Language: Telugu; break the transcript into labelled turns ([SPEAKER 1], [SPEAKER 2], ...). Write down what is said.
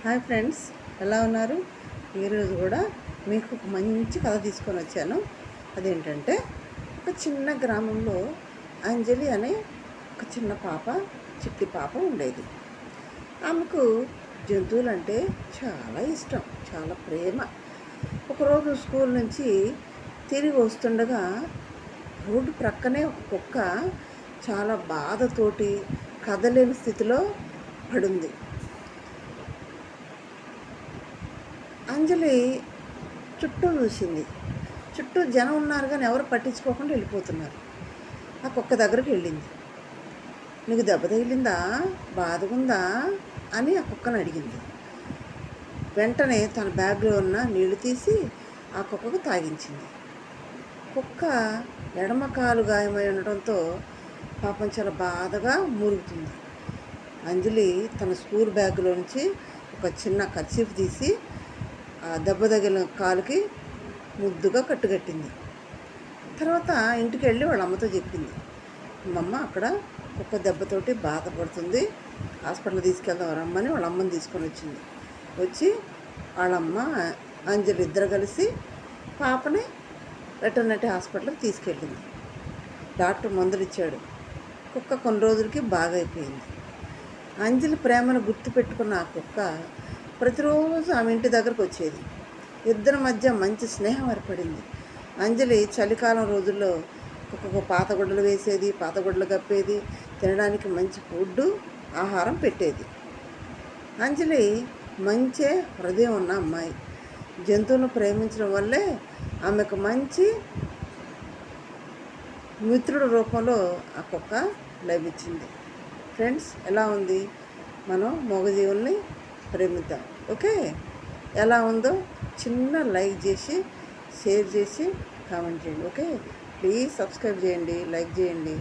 [SPEAKER 1] హాయ్ ఫ్రెండ్స్, ఎలా ఉన్నారు? ఈరోజు కూడా మీకు ఒక మంచి కథ తీసుకొని వచ్చాను. అదేంటంటే, ఒక చిన్న గ్రామంలో అంజలి అనే ఒక చిన్న పాప, చిట్టి పాప ఉండేది. ఆమెకు జంతువులంటే చాలా ఇష్టం, చాలా ప్రేమ. ఒకరోజు స్కూల్ నుంచి తిరిగి వస్తుండగా రోడ్డు ప్రక్కనే ఒక కుక్క చాలా బాధతోటి కదలేని స్థితిలో పడింది. అంజలి చుట్టూ చూసింది. చుట్టూ జనం ఉన్నారు కానీ ఎవరు పట్టించుకోకుండా వెళ్ళిపోతున్నారు. ఆ కుక్క దగ్గరికి వెళ్ళింది. నీకు దెబ్బ తగిలిందా, బాధగుందా అని ఆ కుక్కను అడిగింది. వెంటనే తన బ్యాగ్లో ఉన్న నీళ్లు తీసి ఆ కుక్కకు తాగించింది. కుక్క ఎడమ కాలు గాయమై ఉండటంతో పాపం చాలా బాధగా మూలుగుతుంది. అంజలి తన స్కూల్ బ్యాగ్లోంచి ఒక చిన్న కర్చీఫ్ తీసి ఆ దెబ్బ తగిలిన కాలుకి ముద్దుగా కట్టుకట్టింది. తర్వాత ఇంటికి వెళ్ళి వాళ్ళ అమ్మతో చెప్పింది. అమ్మ, అక్కడ కుక్క దెబ్బతోటి బాధపడుతుంది, హాస్పిటల్ తీసుకెళ్దాం రమ్మని వాళ్ళ అమ్మని తీసుకొని వచ్చింది. వచ్చి వాళ్ళమ్మ అంజలి ఇద్దరు కలిసి పాపని వెటర్నరీ హాస్పిటల్కి తీసుకెళ్ళింది. డాక్టర్ మందులు ఇచ్చాడు. కుక్క కొన్ని రోజులకి బాగా అయిపోయింది. అంజలి ప్రేమను గుర్తుపెట్టుకున్న ఆ కుక్క ప్రతిరోజు ఆమె ఇంటి దగ్గరకు వచ్చేది. ఇద్దరి మధ్య మంచి స్నేహం ఏర్పడింది. అంజలి చలికాలం రోజుల్లో కుక్కకు పాత గుడ్డలు వేసేది, పాత గుడ్డలు కప్పేది, తినడానికి మంచి ఫుడ్డు, ఆహారం పెట్టేది. అంజలి మంచి హృదయం ఉన్న అమ్మాయి. జంతువులను ప్రేమించడం వల్లే ఆమెకు మంచి మిత్రుడి రూపంలో ఆ కుక్క లభించింది. ఫ్రెండ్స్, ఎలా ఉంది? మనం మూగజీవుల్ని ప్రేమిద్దాం. ఓకే, ఎలా ఉందో చిన్న లైక్ చేసి, షేర్ చేసి, కామెంట్ చేయండి. ఓకే, ప్లీజ్ సబ్స్క్రైబ్ చేయండి, లైక్ చేయండి.